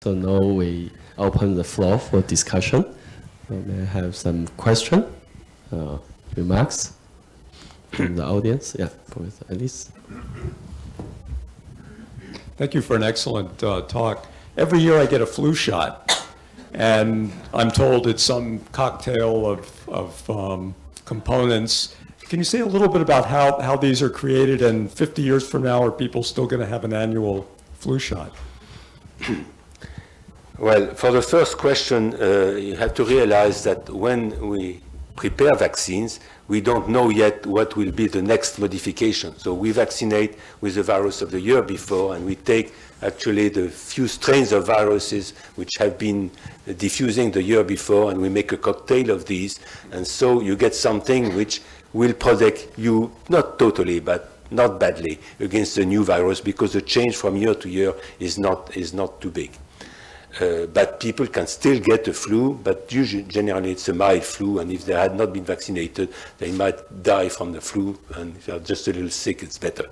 So now we open the floor for discussion. May I have some question, remarks from the audience? Yeah, with Alice. Thank you for an excellent talk. Every year I get a flu shot, and I'm told it's some cocktail of components. Can you say a little bit about how these are created, and 50 years from now, are people still going to have an annual flu shot? Well, for the first question, you have to realize that when we prepare vaccines, we don't know yet what will be the next modification. So we vaccinate with the virus of the year before, and we take actually the few strains of viruses which have been diffusing the year before, and we make a cocktail of these. And so you get something which will protect you, not totally, but not badly, against the new virus, because the change from year to year is not too big. But people can still get the flu, but usually, generally, it's a mild flu, and if they had not been vaccinated, they might die from the flu, and if they're just a little sick, it's better.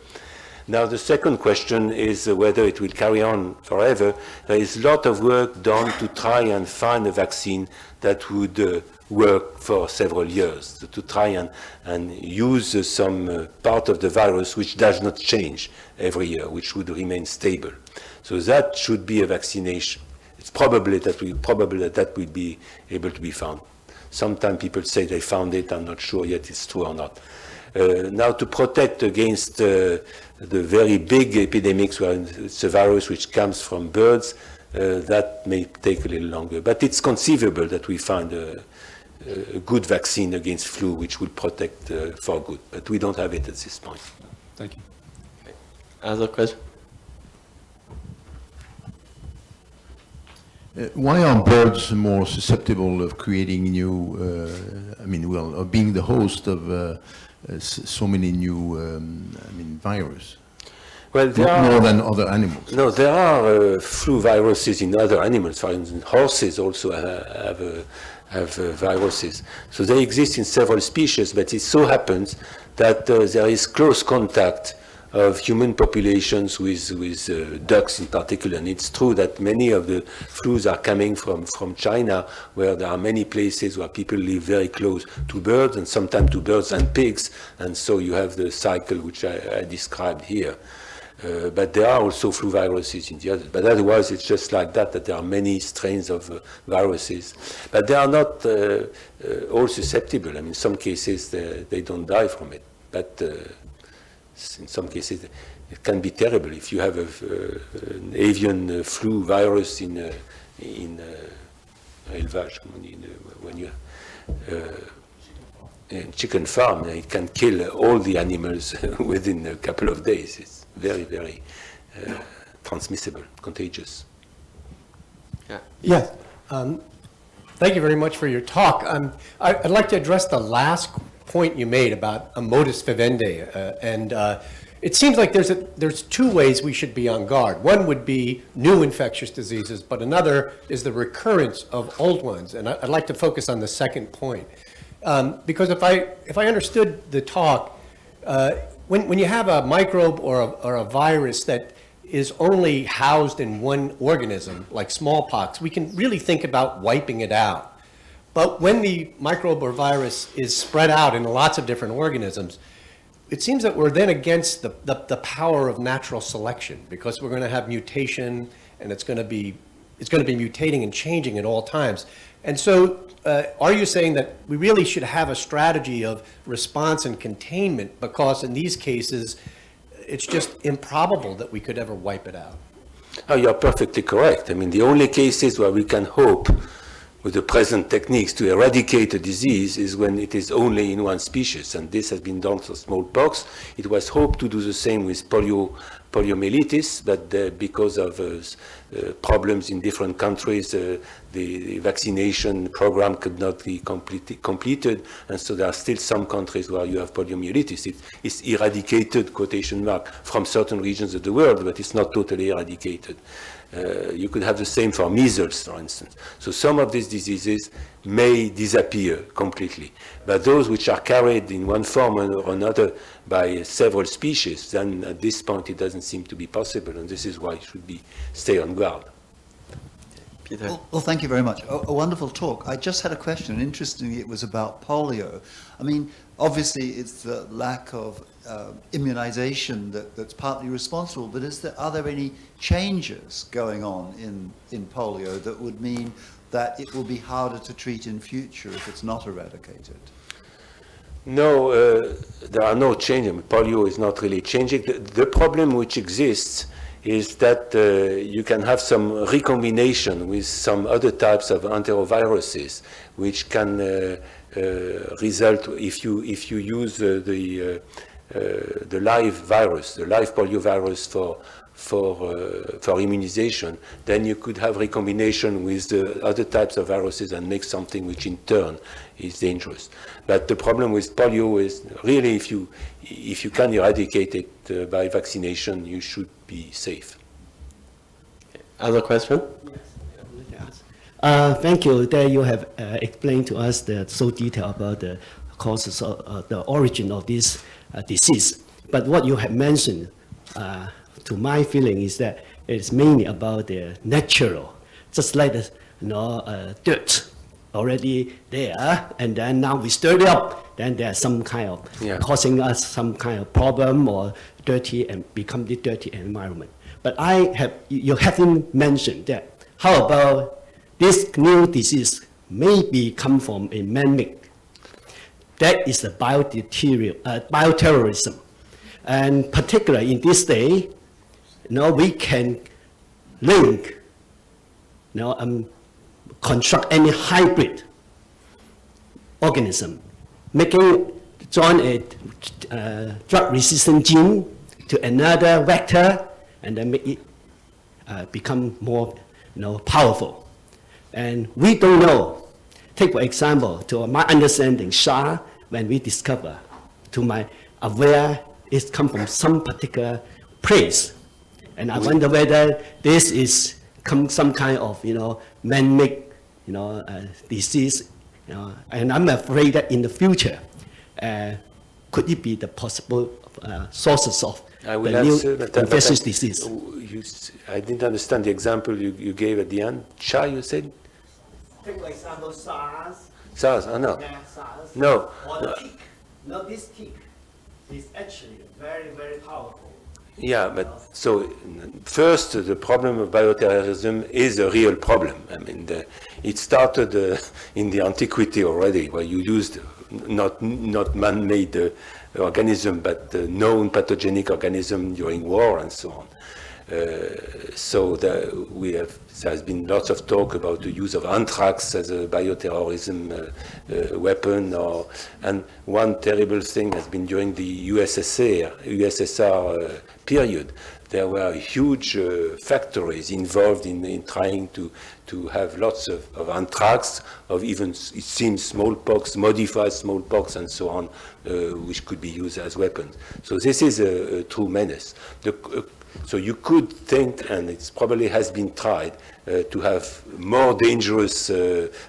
Now, the second question is whether it will carry on forever. There is a lot of work done to try and find a vaccine that would work for several years, to try and use some part of the virus which does not change every year, which would remain stable. So that should be a vaccination. It's probably that will be able to be found. Sometimes people say they found it. I'm not sure yet it's true or not. Now, to protect against the very big epidemics where it's a virus which comes from birds, that may take a little longer. But it's conceivable that we find a good vaccine against flu which will protect for good. But we don't have it at this point. Thank you. Okay. Other question? Why are birds more susceptible of creating new, of being the host of so many new, virus? Well, more than other animals. No, there are flu viruses in other animals. For instance, horses also have viruses. So they exist in several species, but it so happens that there is close contact of human populations with ducks in particular. And it's true that many of the flus are coming from China, where there are many places where people live very close to birds, and sometimes to birds and pigs. And so you have the cycle which I described here. But there are also flu viruses in the others. But otherwise, it's just like that there are many strains of viruses. But they are not all susceptible. In some cases, they don't die from it. But in some cases, it can be terrible. If you have an avian flu virus in élevage, when you in chicken farm, it can kill all the animals within a couple of days. It's very, very transmissible, contagious. Yeah. Yes. Thank you very much for your talk. I'd like to address the last point you made about a modus vivendi, and it seems like there's two ways we should be on guard. One would be new infectious diseases, but another is the recurrence of old ones. And I'd like to focus on the second point, because if I understood the talk, when you have a microbe or a virus that is only housed in one organism, like smallpox, we can really think about wiping it out. But when the microbe or virus is spread out in lots of different organisms, it seems that we're then against the power of natural selection, because we're going to have mutation, and it's going to be mutating and changing at all times. And so are you saying that we really should have a strategy of response and containment, because in these cases, it's just improbable that we could ever wipe it out? Oh, you're perfectly correct. The only cases where we can hope with the present techniques to eradicate a disease is when it is only in one species, and this has been done for smallpox. It was hoped to do the same with poliomyelitis, but because of problems in different countries, the vaccination program could not be completed, and so there are still some countries where you have poliomyelitis. It's eradicated, quotation mark, from certain regions of the world, but it's not totally eradicated. You could have the same for measles, for instance. So some of these diseases may disappear completely. But those which are carried in one form or another by several species, then at this point it doesn't seem to be possible, and this is why it should be stay on guard. Peter. Well, thank you very much. A wonderful talk. I just had a question. Interestingly, it was about polio. I mean, obviously, it's the lack of immunization that's partly responsible, but are there any changes going on in polio that would mean that it will be harder to treat in future if it's not eradicated? No, there are no changes. Polio is not really changing. The problem which exists is that you can have some recombination with some other types of enteroviruses, which can result if you use the live virus, the live poliovirus for immunization, then you could have recombination with the other types of viruses and make something which in turn is dangerous. But the problem with polio is really if you can eradicate it by vaccination, you should be safe. Other question? Thank you that you have explained to us so detail about the causes of the origin of this disease. But what you have mentioned, to my feeling, is that it's mainly about the natural, just like the dirt already there, and then now we stir it up, then there's some kind of causing us some kind of problem or dirty and become the dirty environment. But you haven't mentioned that. How about this new disease maybe come from a man-made? That is the bioterrorism. And particularly in this day, we can link, construct any hybrid organism, join a drug-resistant gene to another vector, and then make it become more powerful. And we don't know. Take for example, to my understanding, SARS, when we discover, to my aware, it come from some particular place. And I wonder whether this is some kind of man-made disease. And I'm afraid that in the future, could it be the possible sources of the new infectious disease? I didn't understand the example you gave at the end. Cha, you said? Take for example, SARS. SARS, no. Yeah, SARS. No. Or the tick. This tick is actually very, very powerful. Yeah, but so first, the problem of bioterrorism is a real problem. I mean, it started in the antiquity already, where you used not man-made organism, but known pathogenic organism during war and so on. There's been lots of talk about the use of anthrax as a bioterrorism weapon, and one terrible thing has been during the USSR period. There were huge factories involved in trying to have lots of anthrax, of even, it seems, smallpox, modified smallpox, and so on, which could be used as weapons. So this is a true menace. So you could think, and it probably has been tried, to have more dangerous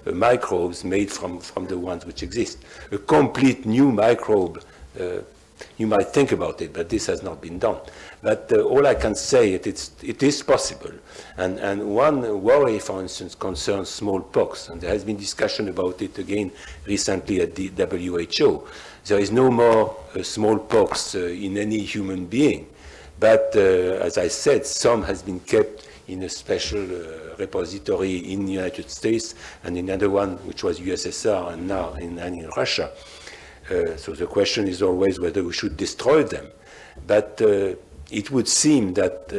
microbes made from the ones which exist. A complete new microbe, you might think about it, but this has not been done. But all I can say, it is possible. And one worry, for instance, concerns smallpox, and there has been discussion about it again recently at the WHO. There is no more smallpox in any human being. But as I said, some has been kept in a special repository in the United States, and another one which was USSR, and now in Russia. So the question is always whether we should destroy them. But it would seem that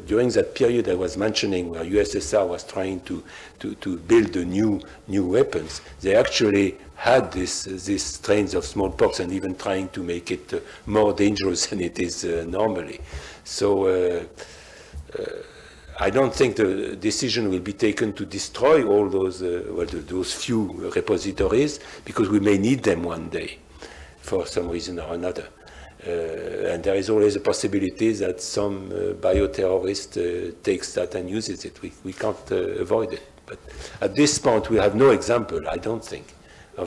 during that period I was mentioning, where USSR was trying to build the new weapons, they actually had these strains of smallpox, and even trying to make it more dangerous than it is normally. So I don't think the decision will be taken to destroy all those few repositories, because we may need them one day for some reason or another. And there is always a possibility that some bioterrorist takes that and uses it. We can't avoid it. But at this point, we have no example, I don't think,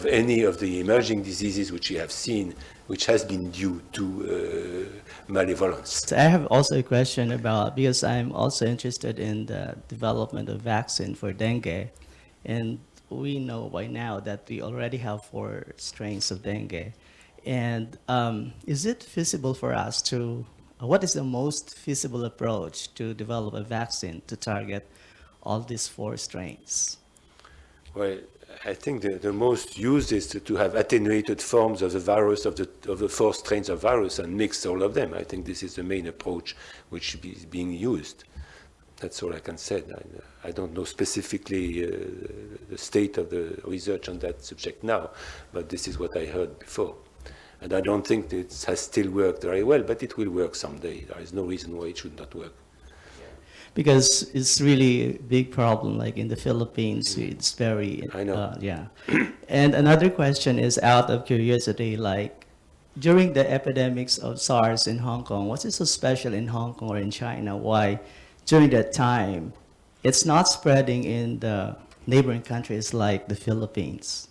any of the emerging diseases which we have seen, which has been due to malevolence. So I have also a question about, because I'm also interested in the development of vaccine for dengue, and we know by now that we already have 4 strains of dengue. And is it feasible for us to, what is the most feasible approach to develop a vaccine to target all these 4 strains? Well, I think the most used is to have attenuated forms of the virus, of the 4 strains of virus, and mix all of them. I think this is the main approach which is being used. That's all I can say. I don't know specifically the state of the research on that subject now, but this is what I heard before. And I don't think it has still worked very well, but it will work someday. There is no reason why it should not work. Because it's really a big problem, like in the Philippines, it's very, I know. yeah. And another question is out of curiosity, like during the epidemics of SARS in Hong Kong, what's so special in Hong Kong or in China? Why during that time, it's not spreading in the neighboring countries like the Philippines?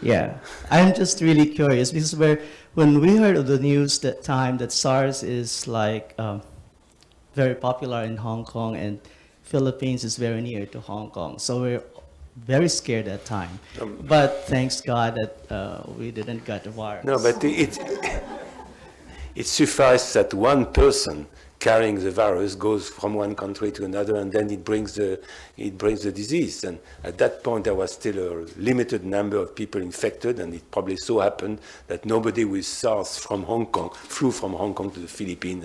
Yeah, I'm just really curious because when we heard of the news that time that SARS is like very popular in Hong Kong and Philippines is very near to Hong Kong, so we're very scared at that time. But thanks God that we didn't get the virus. No, but it suffices that one person carrying the virus goes from one country to another, and then it brings the disease. And at that point, there was still a limited number of people infected, and it probably so happened that nobody with SARS from Hong Kong flew from Hong Kong to the Philippines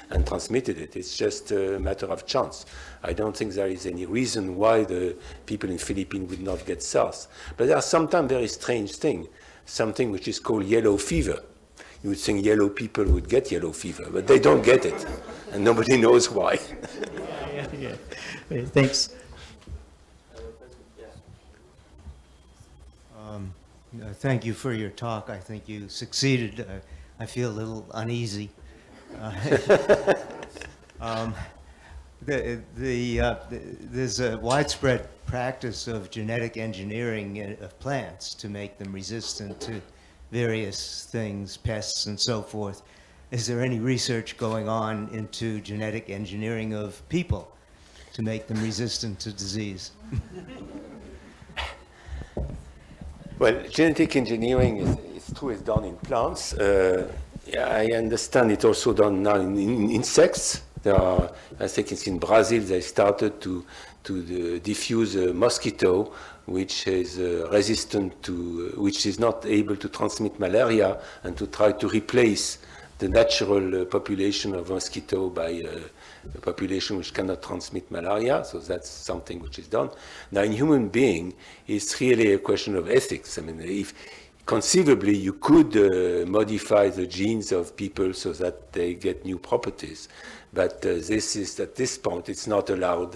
and transmitted it. It's just a matter of chance. I don't think there is any reason why the people in the Philippines would not get SARS. But there are sometimes very strange things, something which is called yellow fever. You would think yellow people would get yellow fever, but they don't get it, and nobody knows why. Yeah. Wait, thanks. Thank you for your talk. I think you succeeded. I feel a little uneasy. There's a widespread practice of genetic engineering of plants to make them resistant to various things, pests and so forth. Is there any research going on into genetic engineering of people to make them resistant to disease? Well, genetic engineering is done in plants. Yeah, I understand it's also done now in insects. There are, I think it's in Brazil, they started to diffuse a mosquito which is resistant to, which is not able to transmit malaria, and to try to replace the natural population of mosquito by a population which cannot transmit malaria. So that's something which is done. Now, in human being, it's really a question of ethics. I mean, if conceivably you could modify the genes of people so that they get new properties, but this is, at this point, it's not allowed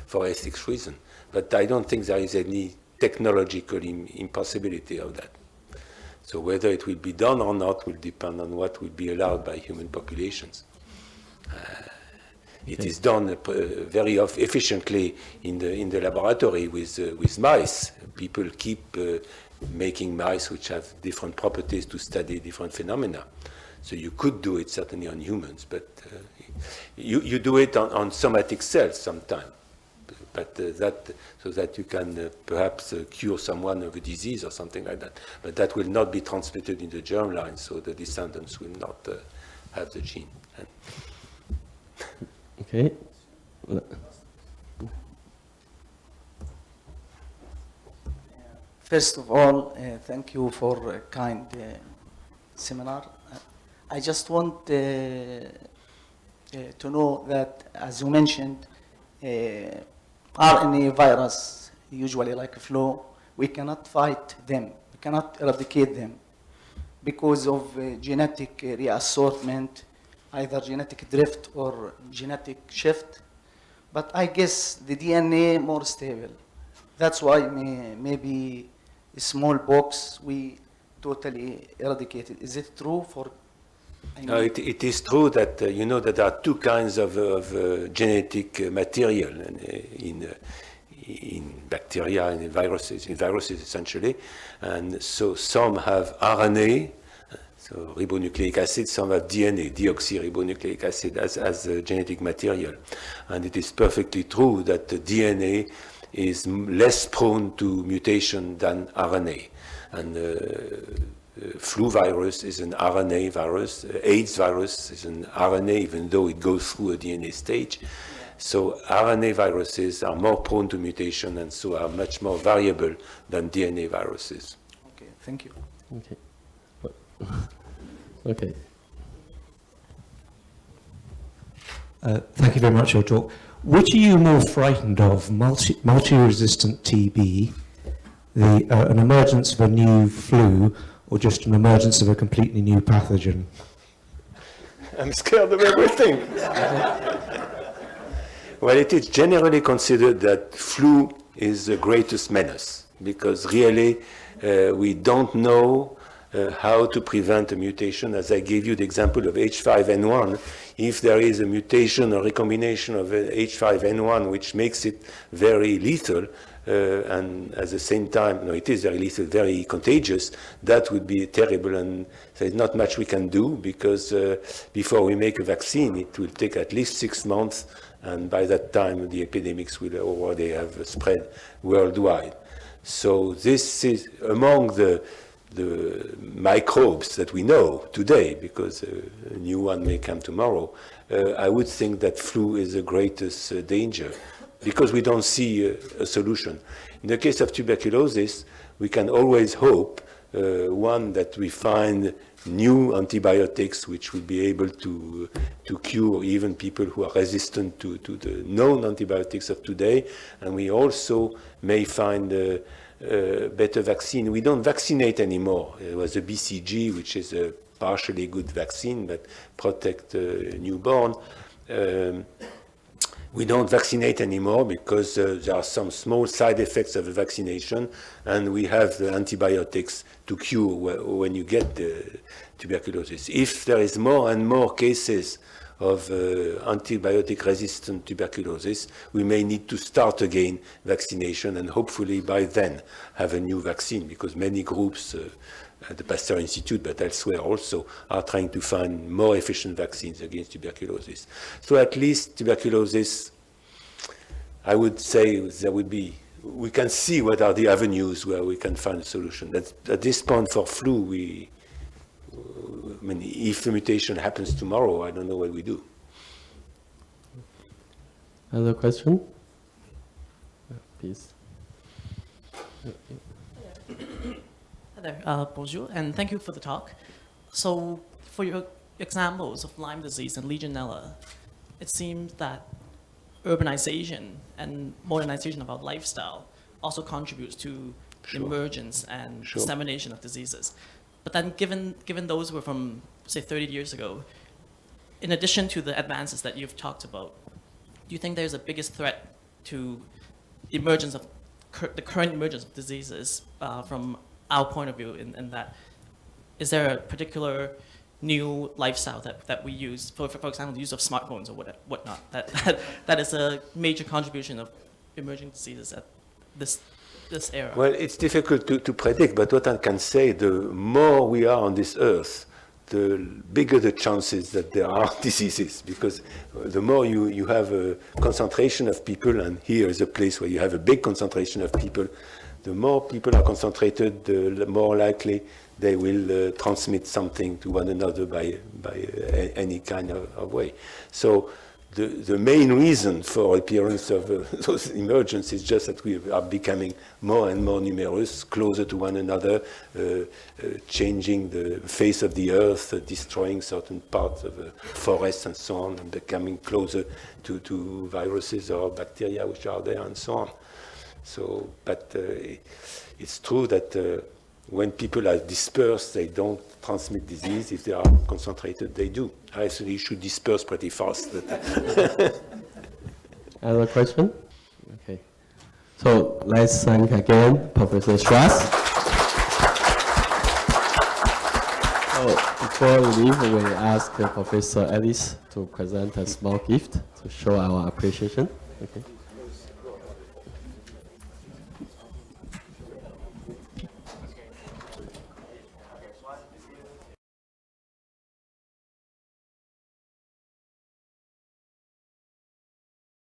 for ethics reason. But I don't think there is any technological impossibility of that. So whether it will be done or not will depend on what will be allowed by human populations. It is done very efficiently in the laboratory with mice. People keep making mice which have different properties to study different phenomena. So you could do it certainly on humans, but you do it on somatic cells sometimes. But so that you can perhaps cure someone of a disease or something like that. But that will not be transmitted in the germline, so the descendants will not have the gene. Okay. First of all, thank you for a kind seminar. I just want to know that, as you mentioned, RNA virus, usually like flu, we cannot fight them, we cannot eradicate them because of genetic reassortment, either genetic drift or genetic shift. But I guess the DNA more stable. That's why maybe a small box we totally eradicated. Is it true for? No, it is true that you know that there are two kinds of genetic material in bacteria. bacteria and in viruses essentially. And so some have RNA, so ribonucleic acid, some have DNA, deoxyribonucleic acid, as genetic material. And it is perfectly true that the DNA is less prone to mutation than RNA. And flu virus is an RNA virus. AIDS virus is an RNA, even though it goes through a DNA stage. So RNA viruses are more prone to mutation and so are much more variable than DNA viruses. Okay, thank you. Okay. Okay. Thank you very much for your talk. Which are you more frightened of, multi-resistant TB, an emergence of a new flu, or just an emergence of a completely new pathogen? I'm scared of everything. Well, it is generally considered that flu is the greatest menace, because really we don't know how to prevent a mutation. As I gave you the example of H5N1, if there is a mutation or recombination of H5N1 which makes it very lethal, and at the same time, no, it is very lethal, very contagious, that would be terrible, and there's not much we can do, because before we make a vaccine, it will take at least 6 months, and by that time the epidemics will already have spread worldwide. So this is among the microbes that we know today, because a new one may come tomorrow. I would think that flu is the greatest danger, because we don't see a solution. In the case of tuberculosis, we can always hope, one, that we find new antibiotics which will be able to cure even people who are resistant to the known antibiotics of today, and we also may find better vaccine. We don't vaccinate anymore. There was a BCG, which is a partially good vaccine that protect newborn. We don't vaccinate anymore because there are some small side effects of the vaccination, and we have the antibiotics to cure when you get the tuberculosis. If there is more and more cases of antibiotic-resistant tuberculosis, we may need to start again vaccination, and hopefully by then have a new vaccine, because many groups at the Pasteur Institute, but elsewhere also, are trying to find more efficient vaccines against tuberculosis. So at least tuberculosis, I would say there would be, we can see what are the avenues where we can find a solution. At this point for flu, I mean, if the mutation happens tomorrow, I don't know what we do. Other question? Please. Hi there, bonjour, and thank you for the talk. So, for your examples of Lyme disease and Legionella, it seems that urbanization and modernization of our lifestyle also contributes to emergence and dissemination of diseases. But then given those were from, say, 30 years ago, in addition to the advances that you've talked about, do you think there's a biggest threat to the emergence of the current emergence of diseases from our point of view in that? Is there a particular new lifestyle that we use, for example, the use of smartphones or whatnot, that is a major contribution of emerging diseases at this era? Well, it's difficult to predict, but what I can say, the more we are on this earth, the bigger the chances that there are diseases, because the more you have a concentration of people, and here is a place where you have a big concentration of people, the more people are concentrated, the more likely they will transmit something to one another by any kind of way. So the main reason for appearance of those emergence is just that we are becoming more and more numerous, closer to one another, changing the face of the earth, destroying certain parts of the forest and so on, and becoming closer to viruses or bacteria which are there and so on. So, but it's true that when people are dispersed, they don't transmit disease. If they are concentrated, they do. Actually, you should disperse pretty fast. Other question? Okay. So let's thank again Professor Schwartz. So before we leave, we ask Professor Ellis to present a small gift to show our appreciation. Okay.